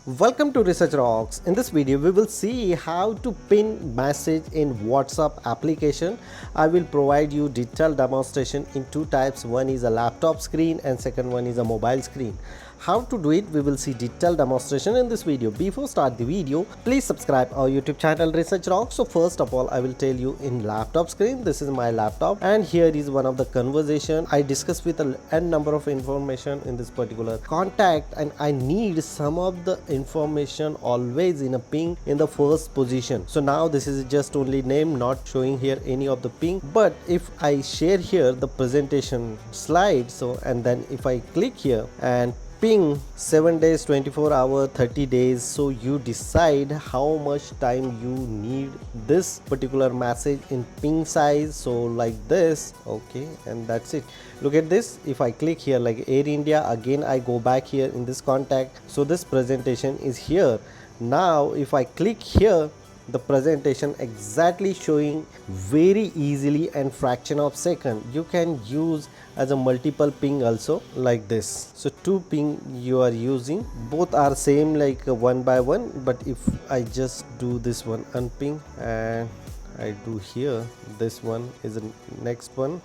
Welcome to Research Rocks. In this video we will see how to pin message in WhatsApp application. I will provide you detailed demonstration in two types. One is a laptop screen and second one is a mobile screen. How to do it, we will see detailed demonstration in this video. Before start the video, please subscribe our YouTube channel Research Rocks. So first of all, I will tell you in laptop screen, this is my laptop and here is one of the conversation I discussed with a n number of information in this particular contact, and I need some of the information always in a ping in the first position. So now this is just only name, not showing here any of the ping, but if I share here the presentation slide, so and then if I click here and ping 7 days, 24 hours, 30 days, so you decide how much time you need this particular message in ping size. So like this, okay, and that's it. Look at this. If I click here like Air India, again I go back here in this contact, so this presentation is here. Now if I click here, the presentation exactly showing very easily and fraction of second. You can use as a multiple ping also like this. So two ping you are using, both are same like one by one, but if I just do this one unping and I do here, this one is the next one.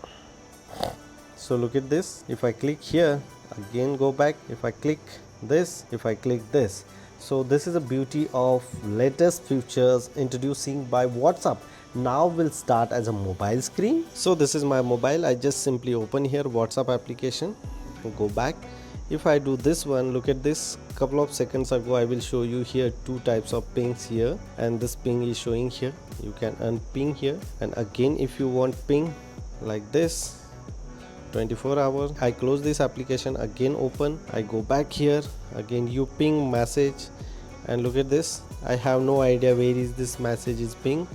So look at this. If I click here, again go back. If I click this, if I click this. So this is the beauty of latest features introducing by WhatsApp. Now we'll start as a mobile screen. So this is my mobile. I just simply open here WhatsApp application, go back. If I do this one, look at this. Couple of seconds ago I will show you here two types of pings here, and this ping is showing here. You can unping here, and again if you want ping like this 24 hours, I close this application, again open, I go back here, again you ping message, and look at this. I have no idea where is this message is ping,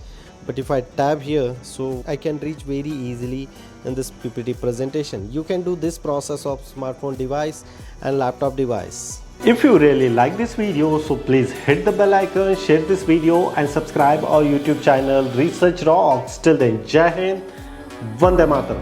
but if I tab here, so I can reach very easily in this PPT presentation. You can do this process of smartphone device and laptop device. If you really like this video, so please hit the bell icon, share this video and subscribe our YouTube channel Research Rocks. Till then, Jai Hind, Vande Mataram.